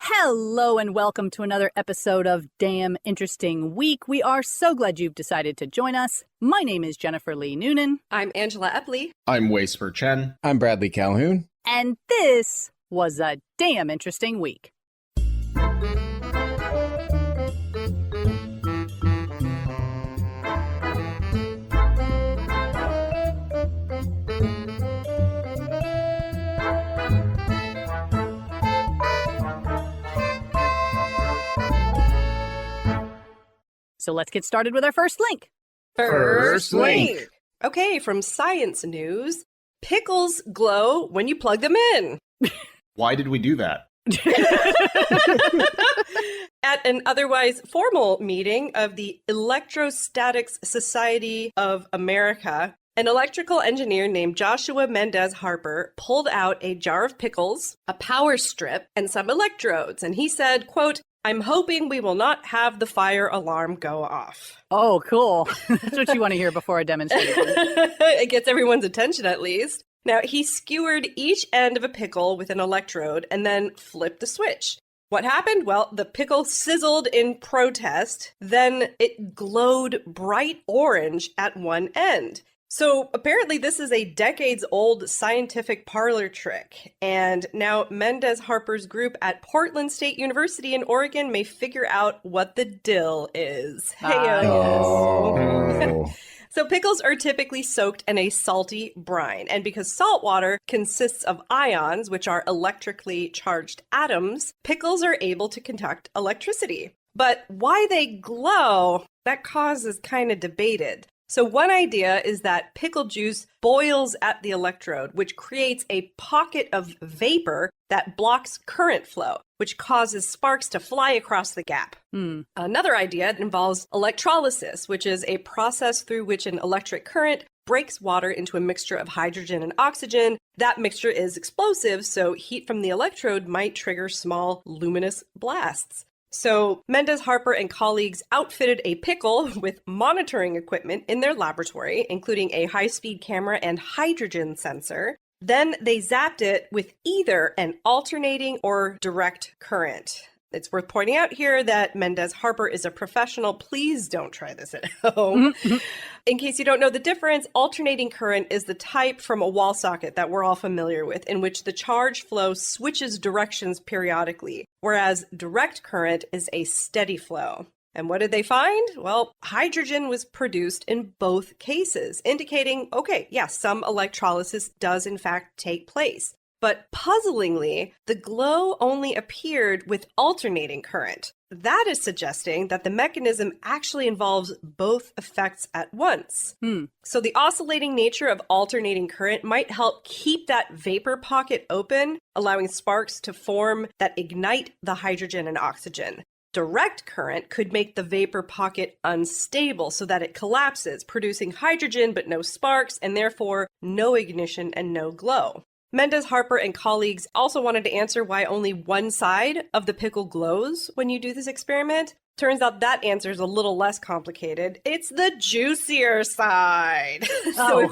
Hello and welcome to another episode of Damn Interesting Week. We are so glad you've decided to join us. My name is Jennifer Lee Noonan. I'm Angela Epley. I'm Spurr-Chen. I'm Bradley Calhoun. And this was a damn interesting week. So let's get started with our first link. First link. Okay, from Science News. Pickles glow when you plug them in. Why did we do that? At an otherwise formal meeting of the Electrostatics Society of America, an electrical engineer named Joshua Mendez Harper pulled out a jar of pickles, a power strip, and some electrodes. And he said, quote, "I'm hoping we will not have the fire alarm go off." Oh, cool. That's what you want to hear before a demonstration. It gets everyone's attention at least. Now, he skewered each end of a pickle with an electrode and then flipped the switch. What happened? Well, the pickle sizzled in protest, then it glowed bright orange at one end. So apparently this is a decades-old scientific parlor trick, and now Mendez Harper's group at Portland State University in Oregon may figure out what the dill is. Oh. So pickles are typically soaked in a salty brine, and because salt water consists of ions, which are electrically charged atoms, pickles are able to conduct electricity. But why they glow, that cause is kind of debated. So one idea is that pickle juice boils at the electrode, which creates a pocket of vapor that blocks current flow, which causes sparks to fly across the gap. Another idea involves electrolysis, which is a process through which an electric current breaks water into a mixture of hydrogen and oxygen. That mixture is explosive, so heat from the electrode might trigger small luminous blasts. So Mendez Harper and colleagues outfitted a pickle with monitoring equipment in their laboratory, including a high-speed camera and hydrogen sensor. Then they zapped it with either an alternating or direct current. It's worth pointing out here that Mendez Harper is a professional. Please don't try this at home. In case you don't know the difference, alternating current is the type from a wall socket that we're all familiar with, in which the charge flow switches directions periodically, whereas direct current is a steady flow. And what did they find? Well, hydrogen was produced in both cases, indicating, okay, yes, some electrolysis does in fact take place. But puzzlingly, the glow only appeared with alternating current. That is suggesting that the mechanism actually involves both effects at once. So the oscillating nature of alternating current might help keep that vapor pocket open, allowing sparks to form that ignite the hydrogen and oxygen. Direct current could make the vapor pocket unstable so that it collapses, producing hydrogen but no sparks, and therefore no ignition and no glow. Mendez Harper and colleagues also wanted to answer why only one side of the pickle glows when you do this experiment. Turns out that answer is a little less complicated. It's the juicier side. So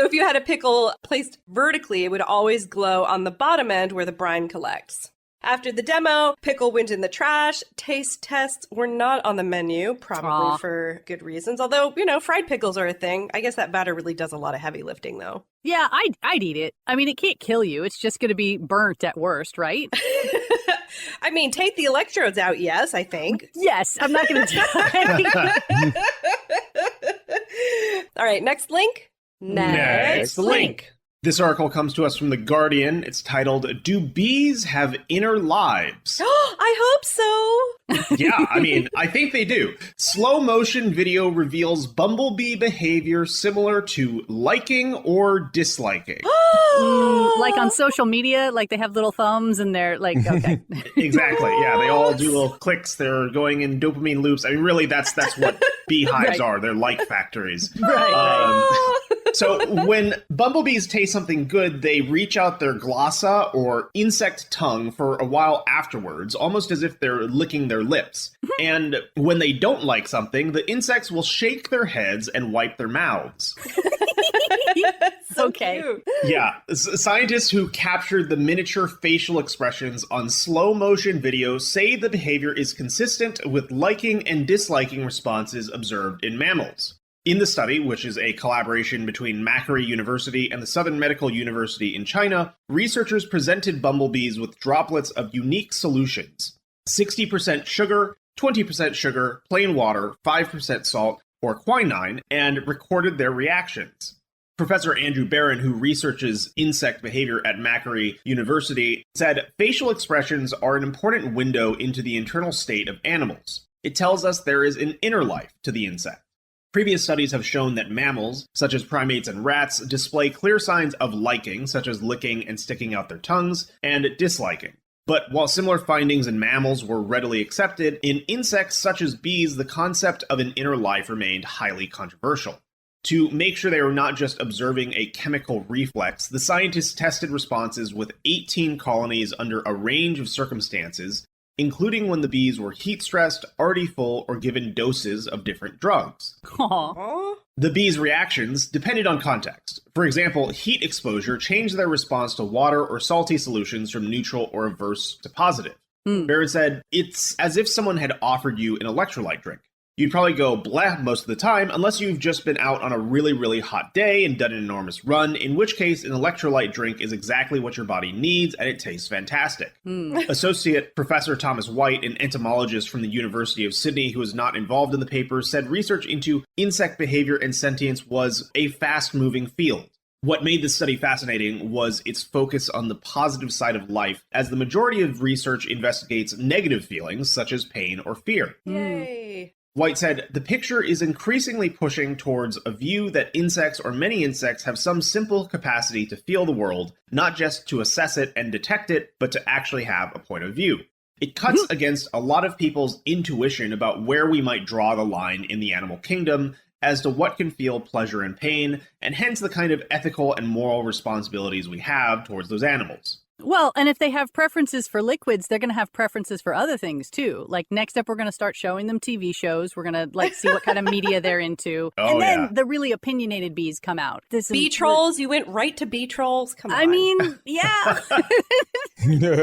if you had a pickle placed vertically, it would always glow on the bottom end where the brine collects. After the demo, pickle went in the trash. Taste tests were not on the menu, probably for good reasons. Although, fried pickles are a thing. I guess that batter really does a lot of heavy lifting, though. Yeah, I'd eat it. I mean, it can't kill you. It's just going to be burnt at worst, right? I mean, take the electrodes out, yes, I think. Yes, I'm not going to try. All right, next link. Next link. This article comes to us from The Guardian. It's titled, "Do Bees Have Inner Lives?" I hope so. Yeah, I mean, I think they do. Slow motion video reveals bumblebee behavior similar to liking or disliking. Like on social media, like they have little thumbs and they're like, okay. Exactly, yeah. They all do little clicks. They're going in dopamine loops. I mean, really, that's what beehives are. They're like factories. Right. So when bumblebees taste something good, they reach out their glossa or insect tongue for a while afterwards, almost as if they're licking their lips. And when they don't like something, the insects will shake their heads and wipe their mouths. So Okay. cute. Yeah, scientists who captured the miniature facial expressions on slow motion video say the behavior is consistent with liking and disliking responses observed in mammals. In the study, which is a collaboration between Macquarie University and the Southern Medical University in China, researchers presented bumblebees with droplets of unique solutions: 60% sugar, 20% sugar, plain water, 5% salt, or quinine, and recorded their reactions. Professor Andrew Barron, who researches insect behavior at Macquarie University, said facial expressions are an important window into the internal state of animals. It tells us there is an inner life to the insect. Previous studies have shown that mammals, such as primates and rats, display clear signs of liking, such as licking and sticking out their tongues, and disliking. But while similar findings in mammals were readily accepted, in insects such as bees, the concept of an inner life remained highly controversial. To make sure they were not just observing a chemical reflex, the scientists tested responses with 18 colonies under a range of circumstances, including when the bees were heat-stressed, already full, or given doses of different drugs. Aw. Aw. The bees' reactions depended on context. For example, heat exposure changed their response to water or salty solutions from neutral or averse to positive. Barron said, "It's as if someone had offered you an electrolyte drink. You'd probably go blah most of the time, unless you've just been out on a really, really hot day and done an enormous run, in which case an electrolyte drink is exactly what your body needs and it tastes fantastic." Associate Professor Thomas White, an entomologist from the University of Sydney who was not involved in the paper, said research into insect behavior and sentience was a fast-moving field. What made this study fascinating was its focus on the positive side of life, as the majority of research investigates negative feelings such as pain or fear. Yay. White said, "The picture is increasingly pushing towards a view that insects or many insects have some simple capacity to feel the world, not just to assess it and detect it, but to actually have a point of view. It cuts against a lot of people's intuition about where we might draw the line in the animal kingdom as to what can feel pleasure and pain, and hence the kind of ethical and moral responsibilities we have towards those animals." Well, and if they have preferences for liquids, they're going to have preferences for other things, too. Like, next up, we're going to start showing them TV shows. We're going to, like, see what kind of media they're into. Oh, and then yeah. the really opinionated bees come out. Bee trolls? You went right to bee trolls? Come on. I mean, yeah.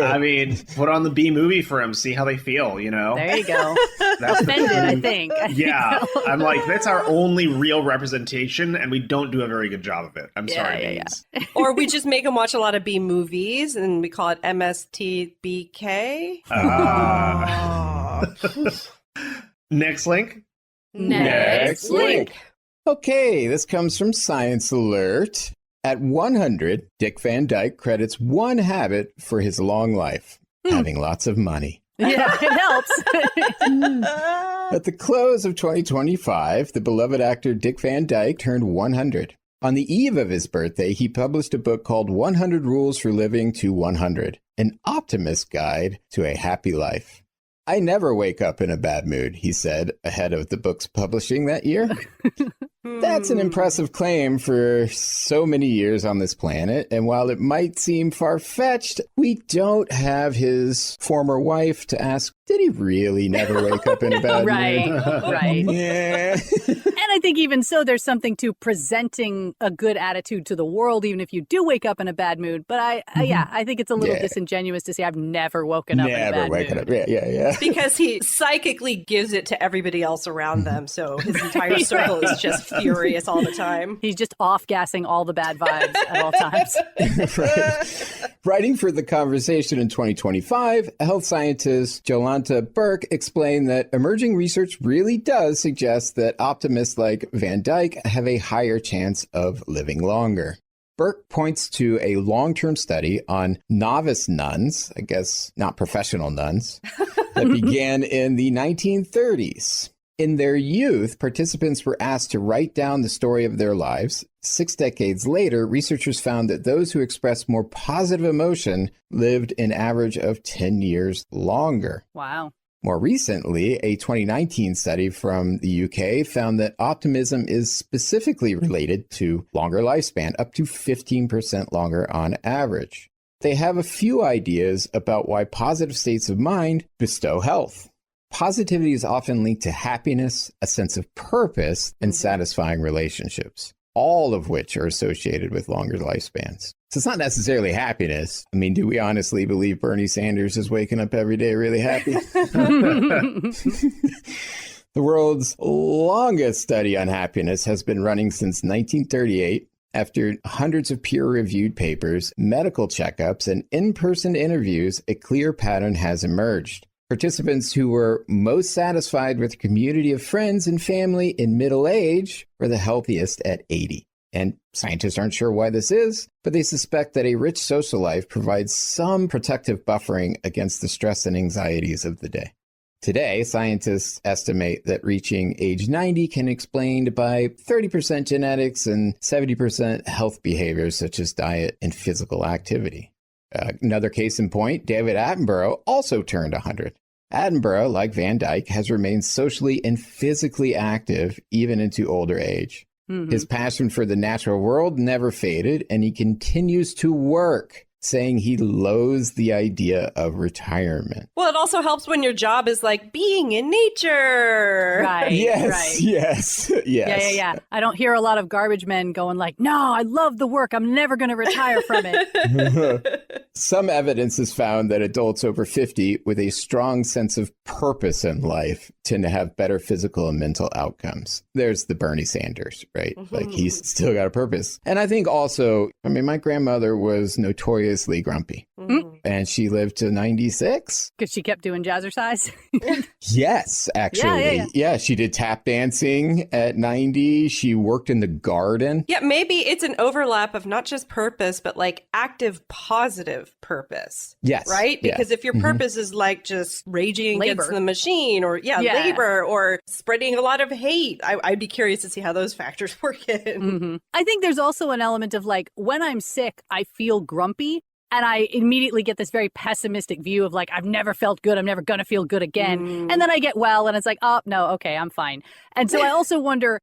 I mean, put on the bee movie for them, see how they feel, you know? There you go. That's the Offended, I thing. think. Yeah, I'm like, that's our only real representation, and we don't do a very good job of it. I'm sorry, bees. Or we just make them watch a lot of bee movies and we call it MSTBK. Next link. Next link. Okay, this comes from Science Alert. At 100, Dick Van Dyke credits one habit for his long life: having lots of money. Yeah, it helps. At the close of 2025, the beloved actor Dick Van Dyke turned 100. On the eve of his birthday, he published a book called 100 Rules for Living to 100, an optimist's guide to a happy life. "I never wake up in a bad mood," he said, ahead of the book's publishing that year. That's an impressive claim for so many years on this planet, and while it might seem far-fetched, we don't have his former wife to ask, did he really never wake up in a bad Right, mood? right. Yeah. And I think even so, there's something to presenting a good attitude to the world, even if you do wake up in a bad mood. But I think it's a little disingenuous to say I've never woken up in a bad mood. Up. Yeah. Because he psychically gives it to everybody else around them. So his entire circle is just furious all the time. He's just off-gassing all the bad vibes at all times. Right. Writing for The Conversation in 2025, health scientist Jolanta Burke explained that emerging research really does suggest that optimists like Van Dyke have a higher chance of living longer. Burke points to a long-term study on novice nuns, I guess not professional nuns, that began in the 1930s. In their youth, participants were asked to write down the story of their lives. 6 decades later, researchers found that those who expressed more positive emotion lived an average of 10 years longer. Wow. More recently, a 2019 study from the UK found that optimism is specifically related to longer lifespan, up to 15% longer on average. They have a few ideas about why positive states of mind bestow health. Positivity is often linked to happiness, a sense of purpose, and satisfying relationships, all of which are associated with longer lifespans. So it's not necessarily happiness. I mean, do we honestly believe Bernie Sanders is waking up every day really happy? The world's longest study on happiness has been running since 1938. After hundreds of peer-reviewed papers, medical checkups, and in-person interviews, a clear pattern has emerged. Participants who were most satisfied with a community of friends and family in middle age were the healthiest at 80. And scientists aren't sure why this is, but they suspect that a rich social life provides some protective buffering against the stress and anxieties of the day. Today, scientists estimate that reaching age 90 can be explained by 30% genetics and 70% health behaviors such as diet and physical activity. Another case in point, David Attenborough also turned 100. Attenborough, like Van Dyke, has remained socially and physically active even into older age. His passion for the natural world never faded, and he continues to work, saying he loathes the idea of retirement. Well, it also helps when your job is like being in nature. Right. Yes. Yeah. I don't hear a lot of garbage men going like, no, I love the work. I'm never going to retire from it. Some evidence has found that adults over 50 with a strong sense of purpose in life tend to have better physical and mental outcomes. There's the Bernie Sanders, right? Like he's still got a purpose. And I think also, I mean, my grandmother was notoriously grumpy. And she lived to 96. Because she kept doing jazzercise. Yes, actually. Yeah, she did tap dancing at 90. She worked in the garden. Yeah, maybe it's an overlap of not just purpose, but like active, positive purpose. Yes. Right? Because if your purpose is like just raging against the machine or labor or spreading a lot of hate, I'd be curious to see how those factors work in. I think there's also an element of like, when I'm sick, I feel grumpy. And I immediately get this very pessimistic view of like, I've never felt good. I'm never going to feel good again. And then I get well and it's like, oh, no, okay, I'm fine. And so I also wonder,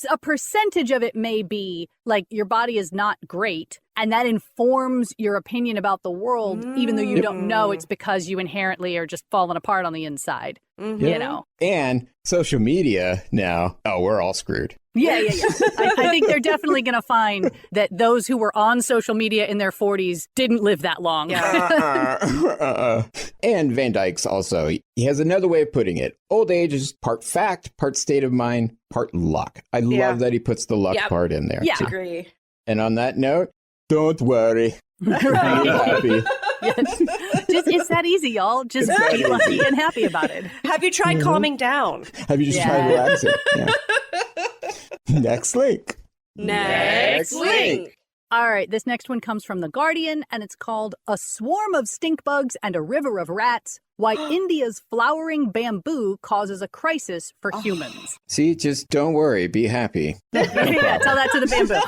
a percentage of it may be like your body is not great. And that informs your opinion about the world, even though you don't know it's because you inherently are just falling apart on the inside, you know? And social media now, we're all screwed. Yeah. I think they're definitely going to find that those who were on social media in their 40s didn't live that long. And Van Dyke's also, he has another way of putting it. Old age is part fact, part state of mind, part luck. I love that he puts the luck part in there. Yeah, I agree. And on that note, don't worry. Be happy. It's that easy, y'all. Just be lucky and happy about it. Have you tried calming down? Have you just tried relaxing? Yeah. Next link. Next link. All right, this next one comes from The Guardian, and it's called A Swarm of Stink Bugs and a River of Rats, Why India's Flowering Bamboo Causes a Crisis for Humans. See, just don't worry, be happy. Yeah, tell that to the bamboo.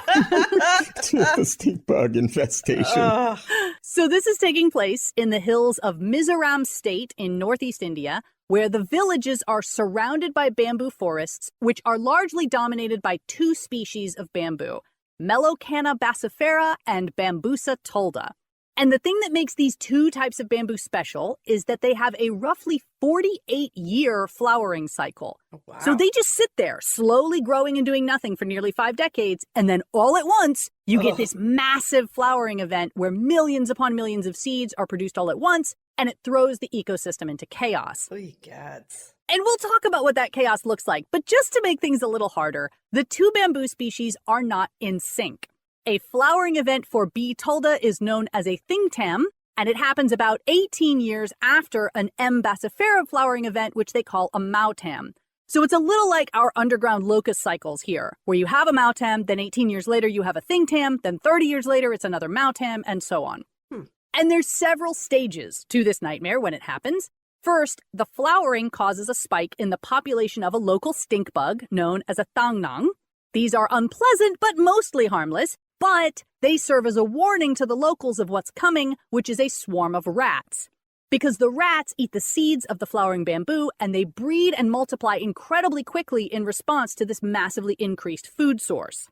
To the stink bug infestation. So this is taking place in the hills of Mizoram State in northeast India, where the villages are surrounded by bamboo forests, which are largely dominated by two species of bamboo, Melocanna bassifera and Bambusa tolda. And the thing that makes these two types of bamboo special is that they have a roughly 48-year flowering cycle. Oh, wow. So they just sit there, slowly growing and doing nothing for nearly 5 decades, and then all at once, you get this massive flowering event where millions upon millions of seeds are produced all at once, and it throws the ecosystem into chaos. Oh, gods. And we'll talk about what that chaos looks like, but just to make things a little harder, the two bamboo species are not in sync. A flowering event for B. tolda is known as a thingtam, and it happens about 18 years after an M. bassifera flowering event, which they call a mautam. So it's a little like our underground locust cycles here, where you have a mautam, then 18 years later you have a thingtam, then 30 years later it's another mautam, and so on. And there's several stages to this nightmare when it happens. First, the flowering causes a spike in the population of a local stink bug known as a thangnang. These are unpleasant but mostly harmless, but they serve as a warning to the locals of what's coming, which is a swarm of rats. because the rats eat the seeds of the flowering bamboo and they breed and multiply incredibly quickly in response to this massively increased food source.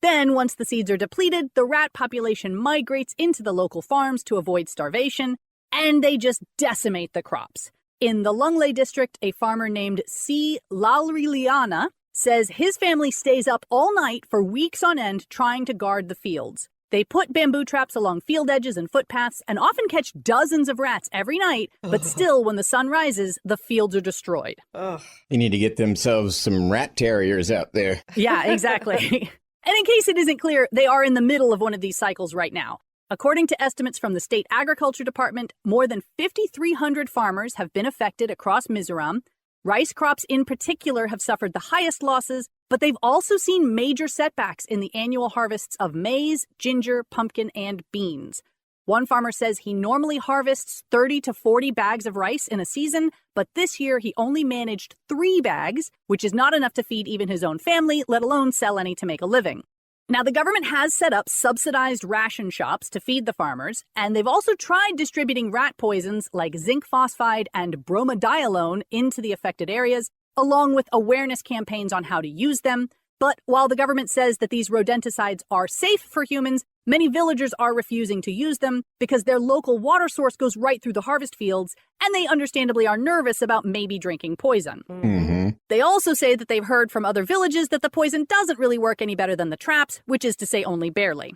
Then, once the seeds are depleted, the rat population migrates into the local farms to avoid starvation, and they just decimate the crops. In the Lunglei district, a farmer named C. Lauriliana says his family stays up all night for weeks on end trying to guard the fields. They put bamboo traps along field edges and footpaths and often catch dozens of rats every night, but still, when the sun rises, the fields are destroyed. They need to get themselves some rat terriers out there. Yeah, exactly. And in case it isn't clear, they are in the middle of one of these cycles right now. According to estimates from the State Agriculture Department, more than 5,300 farmers have been affected across Mizoram. Rice crops in particular have suffered the highest losses, but they've also seen major setbacks in the annual harvests of maize, ginger, pumpkin, and beans. One farmer says he normally harvests 30 to 40 bags of rice in a season, but this year he only managed 3 bags, which is not enough to feed even his own family, let alone sell any to make a living. Now, the government has set up subsidized ration shops to feed the farmers, and they've also tried distributing rat poisons like zinc phosphide and bromadiolone into the affected areas, along with awareness campaigns on how to use them. But while the government says that these rodenticides are safe for humans, many villagers are refusing to use them because their local water source goes right through the harvest fields, and they understandably are nervous about maybe drinking poison. They also say that they've heard from other villages that the poison doesn't really work any better than the traps, which is to say only barely.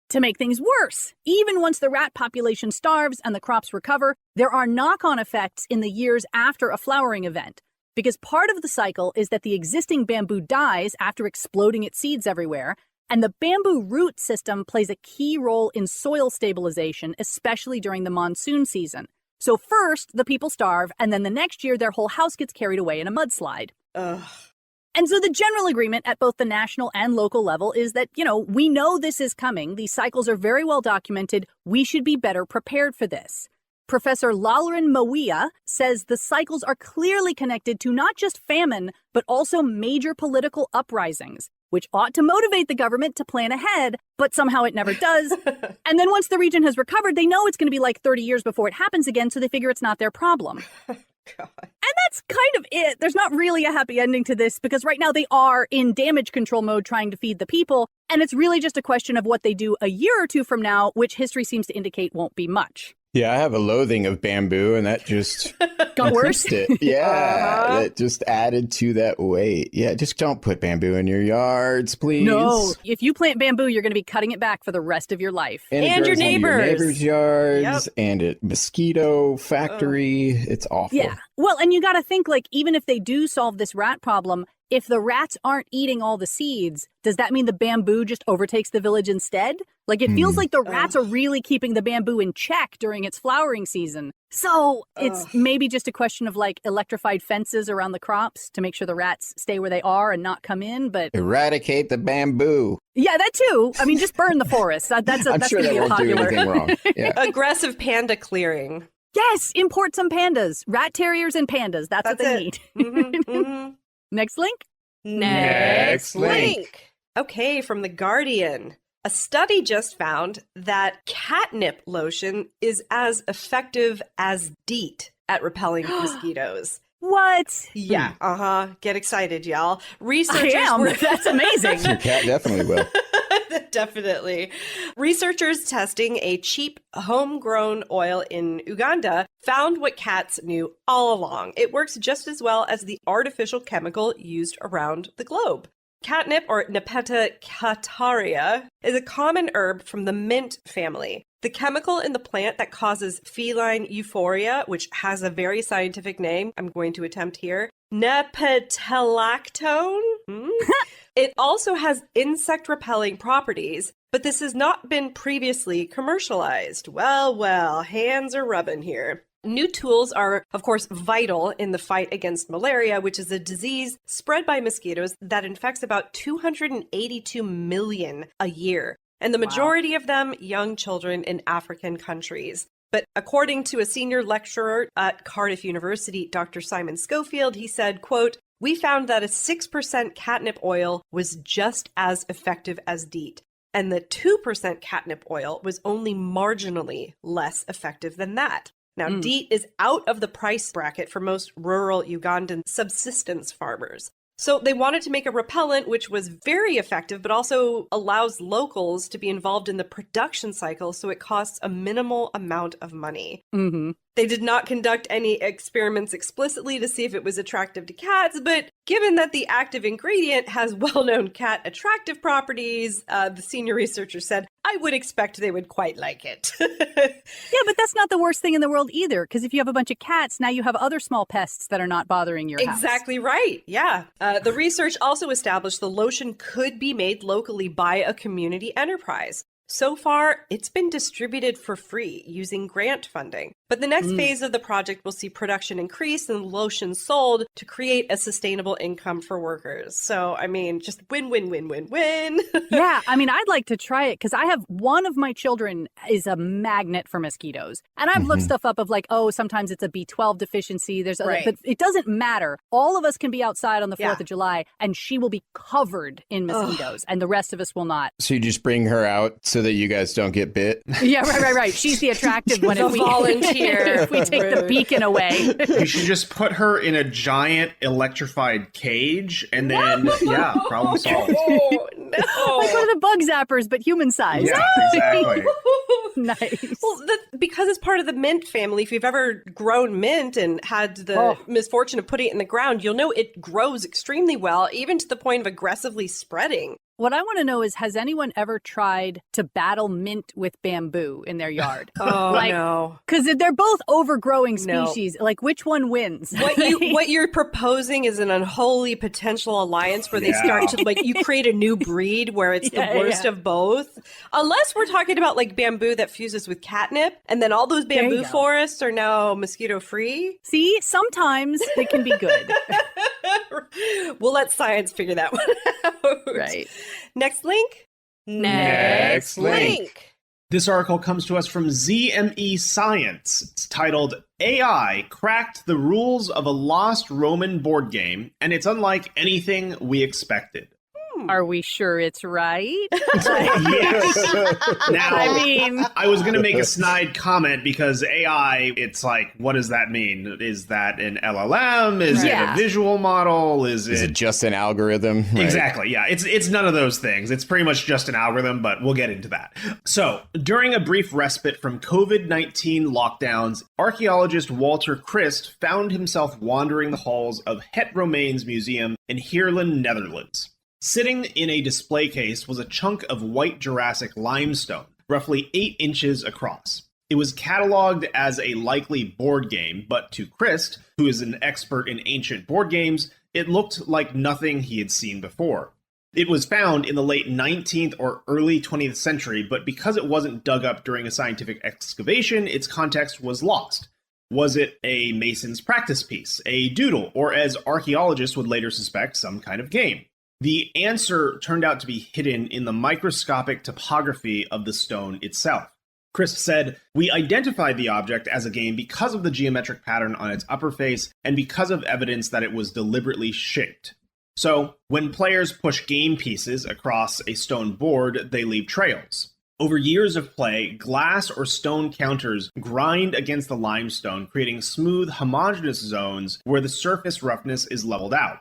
To make things worse, even once the rat population starves and the crops recover, there are knock-on effects in the years after a flowering event. Because part of the cycle is that the existing bamboo dies after exploding its seeds everywhere, and the bamboo root system plays a key role in soil stabilization, especially during the monsoon season. So first, the people starve, and then the next year, their whole house gets carried away in a mudslide. And so the general agreement at both the national and local level is that, we know this is coming. These cycles are very well documented. We should be better prepared for this. Professor Lalrin Mawia says the cycles are clearly connected to not just famine, but also major political uprisings, which ought to motivate the government to plan ahead, but somehow it never does. And then once the region has recovered, they know it's going to be like 30 years before it happens again, so they figure it's not their problem. God. And that's kind of it. There's not really a happy ending to this because right now they are in damage control mode trying to feed the people, and it's really just a question of what they do a year or two from now, which history seems to indicate won't be much. Yeah, I have a loathing of bamboo, and that just got worse. That just added to that weight. Yeah, just don't put bamboo in your yards, please. No, if you plant bamboo, you're going to be cutting it back for the rest of your life. And your neighbors. Your neighbors' yards, and a mosquito factory. It's awful. Yeah. Well, and you got to think, even if they do solve this rat problem, if the rats aren't eating all the seeds, does that mean the bamboo just overtakes the village instead? It feels like the rats are really keeping the bamboo in check during its flowering season. So it's maybe just a question of electrified fences around the crops to make sure the rats stay where they are and not come in. But eradicate the bamboo. Yeah, that too. I mean, just burn the forest. That's sure that won't do anything wrong. Yeah. Aggressive panda clearing. Yes, import some pandas. Rat terriers and pandas. That's what they need. Next link? Next link. Okay, from The Guardian. A study just found that catnip lotion is as effective as DEET at repelling mosquitoes. What? Yeah, Get excited, y'all. Researchers That's amazing. Your cat definitely will. Definitely. Researchers testing a cheap homegrown oil in Uganda found what cats knew all along. It works just as well as the artificial chemical used around the globe. Catnip, or Nepeta cataria, is a common herb from the mint family. The chemical in the plant that causes feline euphoria, which has a very scientific name, I'm going to attempt here, nepetalactone. It also has insect-repelling properties, but this has not been previously commercialized. Well, hands are rubbing here. New tools are, of course, vital in the fight against malaria, which is a disease spread by mosquitoes that infects about 282 million a year. And the majority of them, young children in African countries. But according to a senior lecturer at Cardiff University, Dr. Simon Schofield, he said, quote, "We found that a 6% catnip oil was just as effective as DEET, and the 2% catnip oil was only marginally less effective than that. Now, DEET is out of the price bracket for most rural Ugandan subsistence farmers. So they wanted to make a repellent which was very effective, but also allows locals to be involved in the production cycle, so it costs a minimal amount of money. Mm-hmm. They did not conduct any experiments explicitly to see if it was attractive to cats, but given that the active ingredient has well-known cat attractive properties, the senior researcher said, I would expect they would quite like it. Yeah, but that's not the worst thing in the world either, because if you have a bunch of cats, now you have other small pests that are not bothering your house. Exactly right. Yeah. The research also established the lotion could be made locally by a community enterprise. So far, it's been distributed for free using grant funding. But the next phase of the project will see production increase and lotion sold to create a sustainable income for workers. So, I mean, just win, win, win, win, win. Yeah, I mean, I'd like to try it because I have one of my children is a magnet for mosquitoes. And I've looked stuff up of like, oh, sometimes it's a B12 deficiency. There's other, but it doesn't matter. All of us can be outside on the 4th of July and she will be covered in mosquitoes and the rest of us will not. So you just bring her out so that you guys don't get bit? Yeah, right. She's the attractive one. The volunteer. If we take the beacon away. You should just put her in a giant electrified cage and then, problem solved. Oh, no. Like one of the bug zappers, but human size. Yeah, exactly. Nice. Well, because it's part of the mint family, if you've ever grown mint and had the misfortune of putting it in the ground, you'll know it grows extremely well, even to the point of aggressively spreading. What I want to know is, has anyone ever tried to battle mint with bamboo in their yard? No. Because they're both overgrowing species. No. Like, which one wins? What you're proposing is an unholy potential alliance where they start to, like, you create a new breed where it's the worst of both. Unless we're talking about, like, bamboo that fuses with catnip, and then all those bamboo forests are now mosquito-free. See? Sometimes they can be good. We'll let science figure that one out. Right. Next link? Next link. This article comes to us from ZME Science. It's titled, AI Cracked the Rules of a Lost Roman Board Game, and it's unlike anything we expected. Are we sure it's right? Yes. Now, I mean, I was going to make a snide comment because AI, it's like, what does that mean? Is that an LLM? Is it a visual model? Is it just an algorithm? Right? Exactly. Yeah. It's none of those things. It's pretty much just an algorithm, but we'll get into that. So, during a brief respite from COVID-19 lockdowns, archaeologist Walter Christ found himself wandering the halls of Het Romeins Museum in Heerlen, Netherlands. Sitting in a display case was a chunk of white Jurassic limestone, roughly 8 inches across. It was cataloged as a likely board game, but to Christ, who is an expert in ancient board games, it looked like nothing he had seen before. It was found in the late 19th or early 20th century, but because it wasn't dug up during a scientific excavation, its context was lost. Was it a mason's practice piece, a doodle, or as archaeologists would later suspect, some kind of game? The answer turned out to be hidden in the microscopic topography of the stone itself. Crisp said, "We identified the object as a game because of the geometric pattern on its upper face and because of evidence that it was deliberately shaped." So, when players push game pieces across a stone board, they leave trails. Over years of play, glass or stone counters grind against the limestone, creating smooth, homogeneous zones where the surface roughness is leveled out.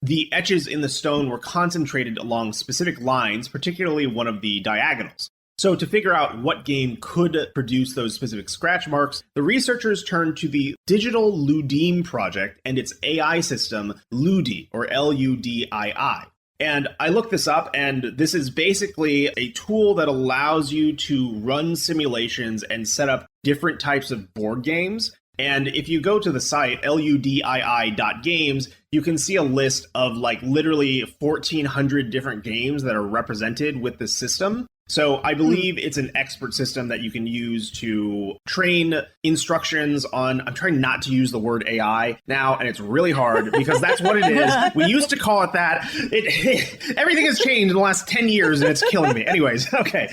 The etches in the stone were concentrated along specific lines, particularly one of the diagonals. So to figure out what game could produce those specific scratch marks, the researchers turned to the Digital Ludime project and its AI system, Ludi, or Ludii. And I looked this up, and this is basically a tool that allows you to run simulations and set up different types of board games. And if you go to the site, ludii.games, you can see a list of like literally 1,400 different games that are represented with this system. So I believe it's an expert system that you can use to train instructions on. I'm trying not to use the word AI now, and it's really hard because that's what it is. We used to call it that. Everything has changed in the last 10 years, and it's killing me. Anyways, okay.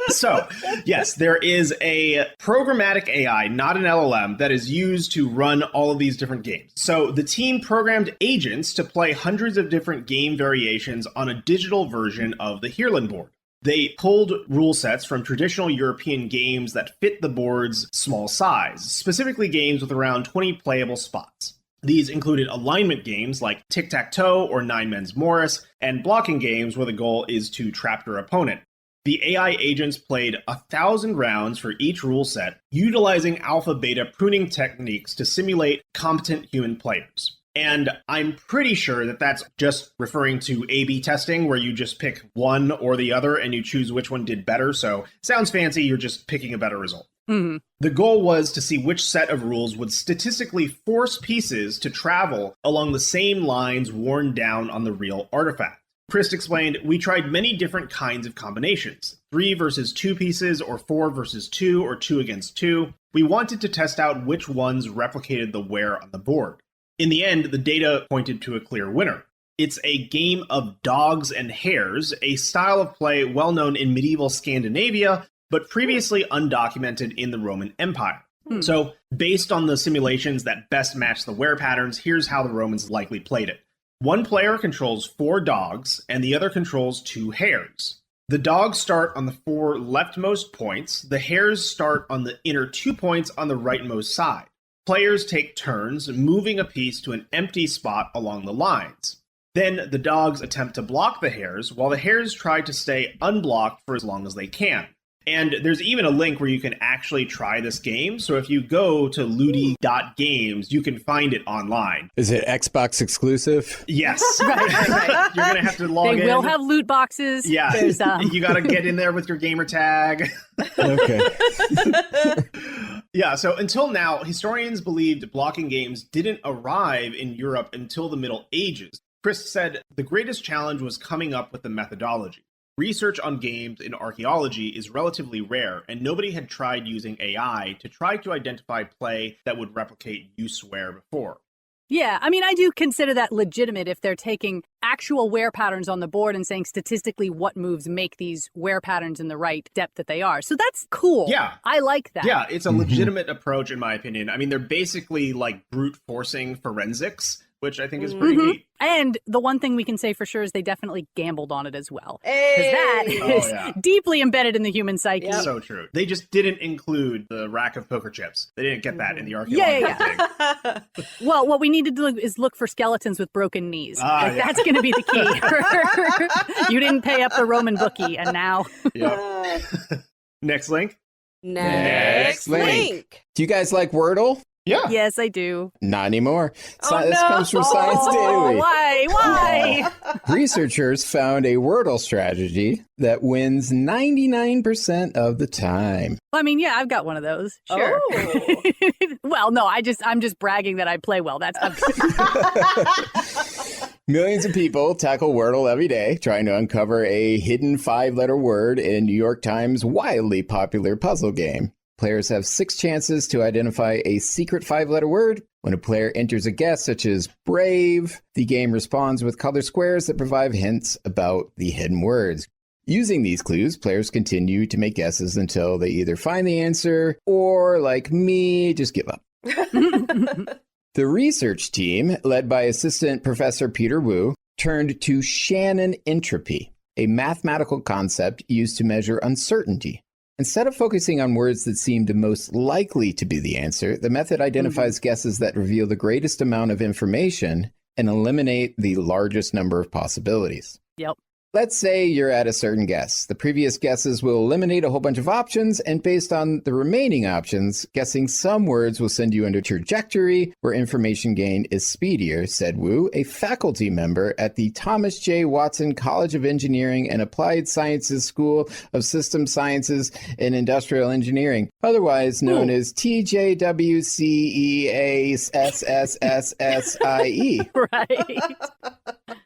So, yes, there is a programmatic AI, not an LLM, that is used to run all of these different games. So the team programmed agents to play hundreds of different game variations on a digital version of the Heerlen board. They pulled rule sets from traditional European games that fit the board's small size, specifically games with around 20 playable spots. These included alignment games like tic-tac-toe or Nine Men's Morris, and blocking games where the goal is to trap your opponent. The AI agents played 1,000 rounds for each rule set, utilizing alpha-beta pruning techniques to simulate competent human players. And I'm pretty sure that that's just referring to A/B testing, where you just pick one or the other and you choose which one did better. So sounds fancy, you're just picking a better result. Mm-hmm. The goal was to see which set of rules would statistically force pieces to travel along the same lines worn down on the real artifact. Chris explained, we tried many different kinds of combinations. 3 versus 2 pieces, or 4 versus 2, or 2 against 2. We wanted to test out which ones replicated the wear on the board. In the end, the data pointed to a clear winner. It's a game of dogs and hares, a style of play well known in medieval Scandinavia, but previously undocumented in the Roman Empire. So, based on the simulations that best match the wear patterns, here's how the Romans likely played it. One player controls 4 dogs, and the other controls 2 hares. The dogs start on the 4 leftmost points, the hares start on the inner 2 points on the rightmost side. Players take turns moving a piece to an empty spot along the lines. Then the dogs attempt to block the hares, while the hares try to stay unblocked for as long as they can. And there's even a link where you can actually try this game. So if you go to ludi.games, you can find it online. Is it Xbox exclusive? Yes. Right. You're going to have to log in. They will have loot boxes. Yeah. You got to get in there with your gamer tag. Okay. Yeah, so until now, historians believed blocking games didn't arrive in Europe until the Middle Ages. Chris said the greatest challenge was coming up with the methodology. Research on games in archaeology is relatively rare, and nobody had tried using AI to try to identify play that would replicate use wear before. Yeah, I mean, I do consider that legitimate if they're taking actual wear patterns on the board and saying statistically what moves make these wear patterns in the right depth that they are. So that's cool. Yeah. I like that. Yeah, it's a legitimate approach, in my opinion. I mean, they're basically like brute forcing forensics, which I think is pretty neat. And the one thing we can say for sure is they definitely gambled on it as well. Because Hey! that is deeply embedded in the human psyche. Yep. So true. They just didn't include the rack of poker chips. They didn't get that in the archaeological thing. Well, what we need to do is look for skeletons with broken knees. That's going to be the key. You didn't pay up the Roman bookie, and now... Yep. Next link. Next link. Do you guys like Wordle? Yeah. Yes, I do. Not anymore. Oh, This no. comes from Science Oh, Daily. why? Researchers found a Wordle strategy that wins 99% of the time. Well, I mean, yeah, I've got one of those. Sure. Oh. Well, no, I'm just bragging that I play well. That's Millions of people tackle Wordle every day, trying to uncover a hidden 5-letter word in New York Times' wildly popular puzzle game. Players have 6 chances to identify a secret 5-letter word. When a player enters a guess such as brave, the game responds with color squares that provide hints about the hidden words. Using these clues, players continue to make guesses until they either find the answer or, like me, just give up. The research team, led by Assistant Professor Peter Wu, turned to Shannon entropy, a mathematical concept used to measure uncertainty. Instead of focusing on words that seem the most likely to be the answer, the method identifies guesses that reveal the greatest amount of information and eliminate the largest number of possibilities. Yep. Let's say you're at a certain guess. The previous guesses will eliminate a whole bunch of options, and based on the remaining options, guessing some words will send you into a trajectory where information gain is speedier, said Wu, a faculty member at the Thomas J. Watson College of Engineering and Applied Sciences School of System Sciences and Industrial Engineering, otherwise known as TJWCEASSSSSIE. Right.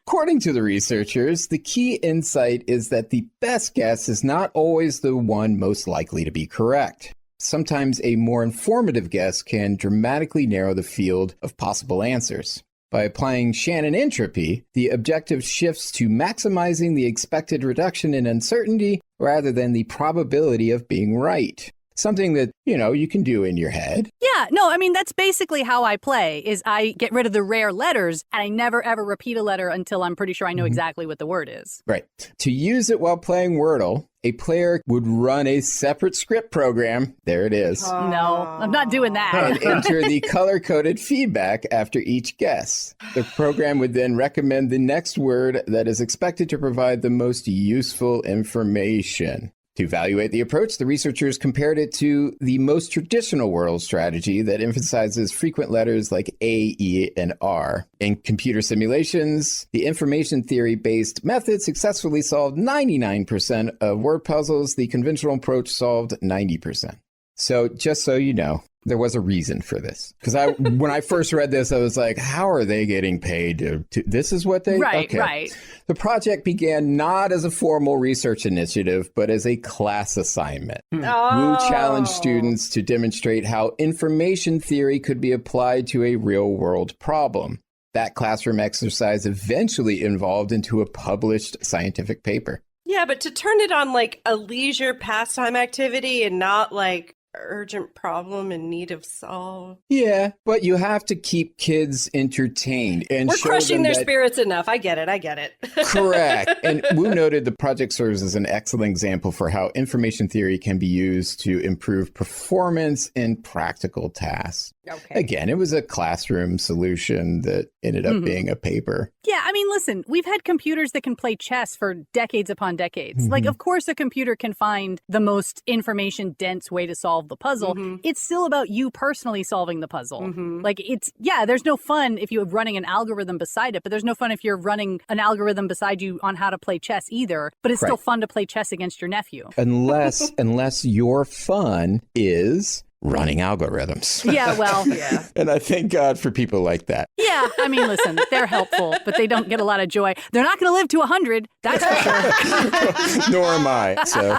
According to the researchers, the key insight is that the best guess is not always the one most likely to be correct. Sometimes a more informative guess can dramatically narrow the field of possible answers. By applying Shannon entropy, the objective shifts to maximizing the expected reduction in uncertainty rather than the probability of being right. something that, you can do in your head. Yeah, no, I mean, that's basically how I play, is I get rid of the rare letters, and I never, ever repeat a letter until I'm pretty sure I know exactly what the word is. Right. To use it while playing Wordle, a player would run a separate script program. There it is. No, I'm not doing that. And enter the color-coded feedback after each guess. The program would then recommend the next word that is expected to provide the most useful information. To evaluate the approach, the researchers compared it to the most traditional Wordle strategy that emphasizes frequent letters like A, E, and R. In computer simulations, the information theory-based method successfully solved 99% of word puzzles. The conventional approach solved 90%. So just so you know, there was a reason for this. Because when I first read this, I was like, how are they getting paid to this is what they... Right, okay. right. The project began not as a formal research initiative, but as a class assignment. Wu challenged students to demonstrate how information theory could be applied to a real-world problem. That classroom exercise eventually evolved into a published scientific paper. Yeah, but to turn it on like a leisure pastime activity and not like urgent problem in need of solve. Yeah, but you have to keep kids entertained and We're show crushing them their that... spirits enough. I get it. Correct. And Wu noted the project serves as an excellent example for how information theory can be used to improve performance in practical tasks. Okay. Again, it was a classroom solution that ended up being a paper. Yeah, I mean, listen, we've had computers that can play chess for decades upon decades. Like, of course, a computer can find the most information-dense way to solve the puzzle. It's still about you personally solving the puzzle. Like, there's no fun if you're running an algorithm beside it, but there's no fun if you're running an algorithm beside you on how to play chess either. But it's still fun to play chess against your nephew. Unless your fun is... running algorithms. Yeah, well, yeah. And I thank God for people like that. Yeah, I mean, listen, they're helpful, but they don't get a lot of joy. They're not going to live to 100, that's for sure. Nor am I, so.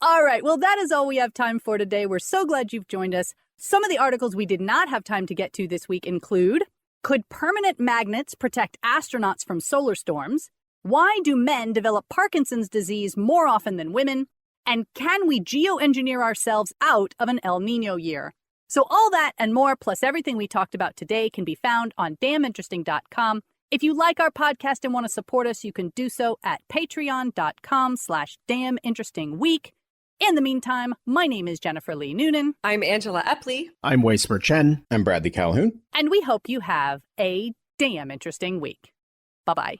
All right, well, that is all we have time for today. We're so glad you've joined us. Some of the articles we did not have time to get to this week include, could permanent magnets protect astronauts from solar storms? Why do men develop Parkinson's disease more often than women? And can we geoengineer ourselves out of an El Nino year? So all that and more, plus everything we talked about today, can be found on damninteresting.com. If you like our podcast and want to support us, you can do so at patreon.com/damninterestingweek. In the meantime, my name is Jennifer Lee Noonan. I'm Angela Epley. I'm Spurr-Chen. I'm Bradley Calhoun. And we hope you have a damn interesting week. Bye-bye.